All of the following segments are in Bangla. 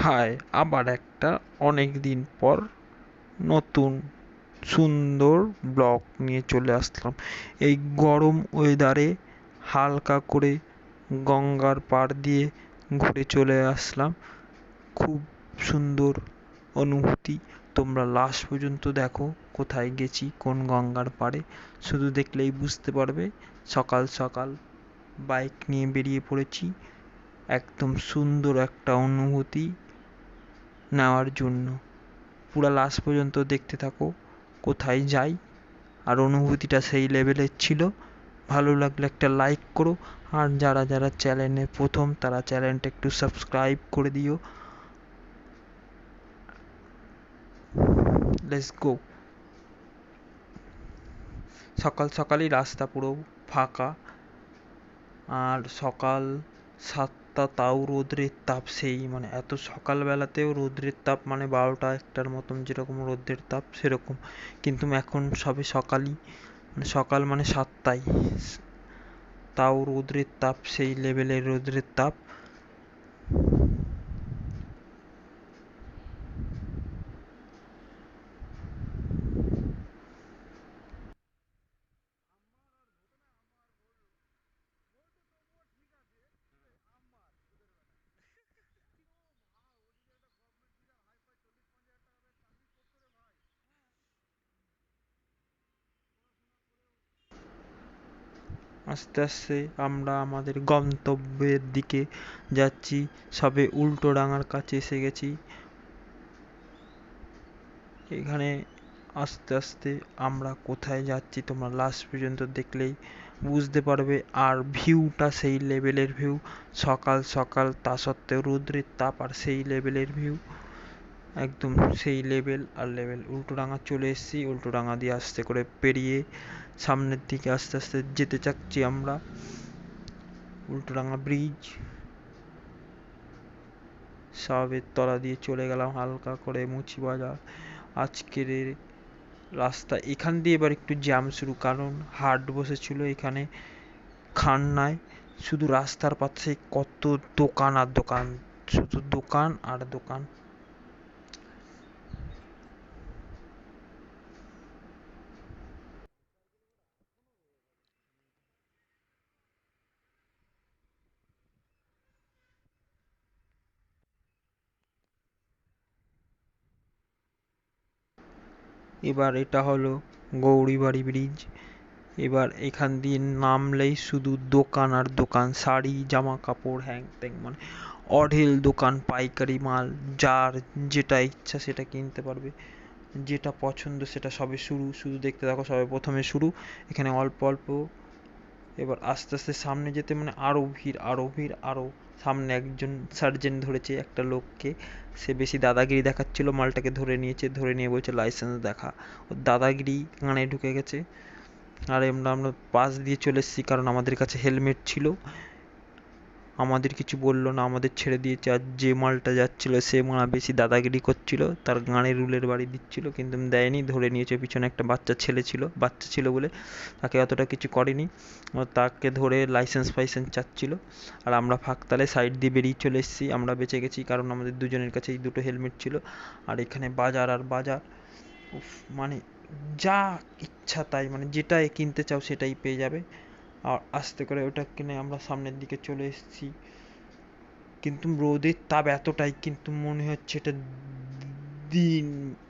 হাই, আবার একটা অনেক দিন পর নতুন সুন্দর ব্লগ নিয়ে চলে আসলাম। এই গরম ওয়েদারে হালকা করে গঙ্গার পাড় দিয়ে ঘুরে চলে আসলাম। খুব সুন্দর অনুভূতি। তোমরা লাস্ট পর্যন্ত দেখো কোথায় গেছি, কোন গঙ্গার পাড়ে। শুধু দেখলেই বুঝতে পারবে। সকাল সকাল বাইক নিয়ে বেরিয়ে পড়েছি একদম সুন্দর একটা অনুভূতি নেওয়ার জন্য। পুরা লাস্ট পর্যন্ত দেখতে থাকো কোথায় যাই। আর অনুভূতিটা সেই লেভেলের ছিল। ভালো লাগলে একটা লাইক করো, আর যারা যারা চ্যানেলে প্রথম তারা চ্যানেলটা একটু সাবস্ক্রাইব করে দিও। Let's go. সকাল সকালই রাস্তা পুরো ফাঁকা, আর সকাল 7টা তাও রোদ্রের তাপ সেই, মানে এত সকালবেলাতেও রোদ্রের তাপ, মানে 12টা 1টার মতন যেরকম রোদ্রের তাপ সেরকম। কিন্তু এখন সবে সকালই, মানে সকাল মানে 7টায়, তাও রৌদ্রের তাপ সেই লেভেলের রৌদ্রের তাপ। আস্তে আস্তে আমরা আমাদের গন্তব্যের দিকে যাচ্ছি। সবে উল্টো ডাঙার কাছে এসে গেছি। এখানে আস্তে আস্তে আমরা কোথায় যাচ্ছি তোমরা লাস্ট পর্যন্ত দেখলেই বুঝতে পারবে। আর ভিউটা সেই লেভেলের ভিউ। সকাল সকাল তা সত্ত্বেও রৌদ্রের তাপ, আর সেই লেভেলের ভিউ। একদম সেই লেভেল আর লেভেল। উল্টোডাঙা চলে এসেছি, উল্টোডাঙা দিয়ে আস্তে করে পেরিয়ে সামনের দিকে আস্তে আস্তে যেতে চাচ্ছি আমরা। উল্টোডাঙা ব্রিজ, সবের তলা দিয়ে চলে গেলাম হালকা করে মুচি বাজার। আজকের রাস্তা এখান দিয়ে এবার একটু জ্যাম শুরু, কারণ হাট বসেছিল এখানে খান্নায়। শুধু রাস্তার পাশে কত দোকান আর দোকান, শুধু দোকান আর দোকান। এবার এটা হলো গৌরীবাড়ি ব্রিজ। এবার এখান দিয়ে নামলেই শুধু দোকান আর দোকান, শাড়ি জামা কাপড় হ্যাং ত্যাং, মানে অঢেল দোকান, পাইকারি মাল। যার যেটা ইচ্ছা সেটা কিনতে পারবে, যেটা পছন্দ সেটা। সবে শুরু, শুধু দেখতে থাকো। সবে প্রথমে শুরু, এখানে অল্প অল্প। এবার আস্তে আস্তে সামনে যেতে মানে আরো ভিড়, আরো ভিড়, আরো সামনে একজন সার্জেন্ট ধরেছে একটা লোককে। সে বেশি দাদাগিরি দেখাচ্ছিল, মালটাকে ধরে নিয়েছে, ধরে নিয়ে বলছে লাইসেন্স দেখা। ওর দাদাগিরি কানে ঢুকে গেছে। আর আমরা পাশ দিয়ে চলে এসেছি, কারণ আমাদের কাছে হেলমেট ছিল। আমাদের কিছু বললো না, আমাদের ছেড়ে দিয়েছে। আর যে মালটা যাচ্ছিল সে মারা বেশি দাদাগিরি করছিল, তার গানে রুলের বাড়ি দিচ্ছিল, কিন্তু দেয়নি, ধরে নিয়েছে। পিছনে একটা বাচ্চা ছেলে ছিল, বাচ্চা ছিল বলে তাকে অতটা কিছু করেনি। তাকে ধরে লাইসেন্স ফাইসেন্স চাচ্ছিল। আর আমরা ফাঁকতালে সাইড দিয়ে বেরিয়ে চলে এসেছি। আমরা বেঁচে গেছি, কারণ আমাদের দুজনের কাছেই দুটো হেলমেট ছিল। আর এখানে বাজার আর বাজার। উফ, মানে যা ইচ্ছা তাই, মানে যেটা কিনতে চাও সেটাই পেয়ে যাবে। আর আস্তে করে ওটা কিনে আমরা সামনের দিকে চলে এসেছি। কিন্তু রোদের তাপ এতটাই, কিন্তু মনে হচ্ছে এটা দিন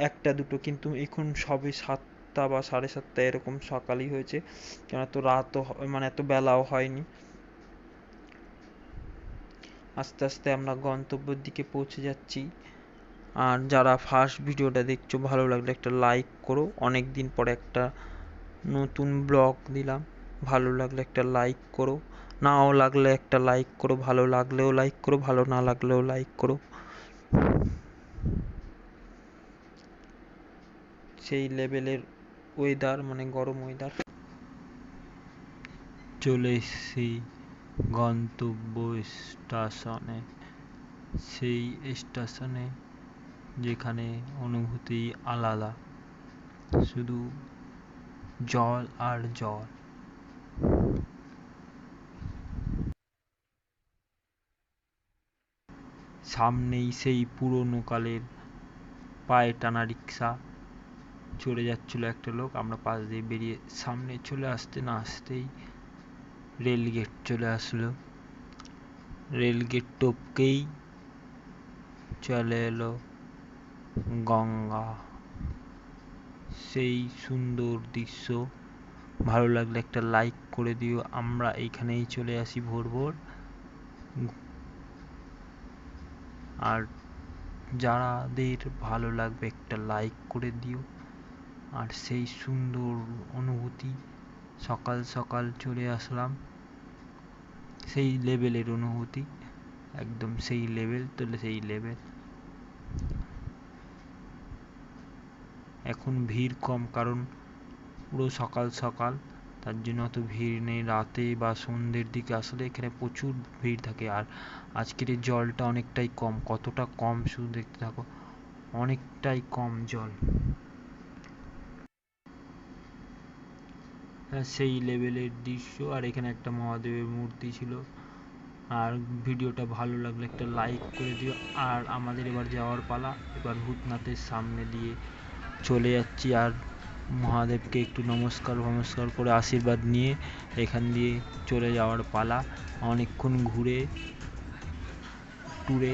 1টা 2টো, কিন্তু এখন সবে 7টা বা 7:30 এরকম সকালই হয়েছে। কেন এত রাতও মানে এত বেলাও হয়নি। আস্তে আস্তে আমরা গন্তব্যের দিকে পৌঁছে যাচ্ছি। আর যারা ফার্স্ট ভিডিওটা দেখছো, ভালো লাগলে একটা লাইক করো। অনেক দিন পরে একটা নতুন ব্লগ দিলাম, ভালো লাগলে একটা লাইক করো। নাও লাগলে একটা লাইক করো, ভালো লাগলেও লাইক করো, ভালো না লাগলেও লাইক করো। সেই লেভেলের ওয়েদার, মানে গরম ওয়েদার। চলে এসেছি গন্তব্য স্টেশনে, সেই স্টেশনে যেখানে অনুভূতি আলাদা, শুধু জল আর জল। সামনেই সেই পুরনো কালের পায়ে টানা রিক্সা চলে যাচ্ছিল একটা লোক। আমরা পাশ দিয়ে বেরিয়ে সামনে চলে আসতে না আসতেই রেলগেট চলে আসলো। রেলগেট টপকেই চলে এলো গঙ্গা। সেই সুন্দর দৃশ্য ভালো লাগলে একটা লাইক করে দিও। আমরা এইখানেই চলে আসি ভোর ভোর। আর যাদের ভালো লাগবে একটা লাইক করে দিও। আর সেই সুন্দর অনুভূতি, সকাল সকাল চলে আসলাম, সেই লেভেলের অনুভূতি, একদম সেই লেভেল তোলে সেই লেভেল। এখন ভিড় কম, কারণ পুরো সকাল সকাল, তার জন্য অত ভিড় নেই। রাতে বা সন্ধ্যের দিকে আসলে এখানে প্রচুর ভিড় থাকে। আর আজকের এই জলটা অনেকটাই কম। কতটা কম শুধু দেখতে থাকো, অনেকটাই কম জল। হ্যাঁ, সেই লেভেলের দৃশ্য। আর এখানে একটা মহাদেবের মূর্তি ছিল। আর ভিডিওটা ভালো লাগলে একটা লাইক করে দিও। আর আমাদের এবার যাওয়ার পালা। এবার ভূতনাথের সামনে দিয়ে চলে যাচ্ছি। আর মহাদেবকে একটু নমস্কার করে আশীর্বাদ নিয়ে এখান দিয়ে চলে যাওয়ার পালা। অনেকক্ষণ ঘুরে টুরে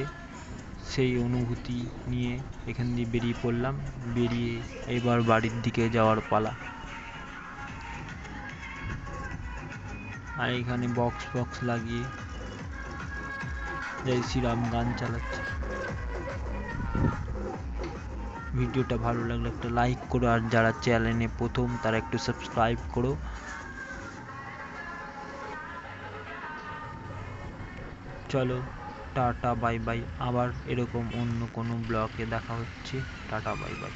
সেই অনুভূতি নিয়ে এখান দিয়ে বেরিয়ে পড়লাম। বেরিয়ে এবার বাড়ির দিকে যাওয়ার পালা। আর এখানে বক্স লাগিয়ে জয় শ্রীরাম গান চালাচ্ছে। ভিডিওটা ভালো লাগলে একটা লাইক করো। আর যারা চ্যানেলে প্রথম তারা একটু সাবস্ক্রাইব করো। চলো, টাটা বাই বাই। আবার এরকম অন্য কোনো ব্লগে দেখা হচ্ছে। Tata bye bye.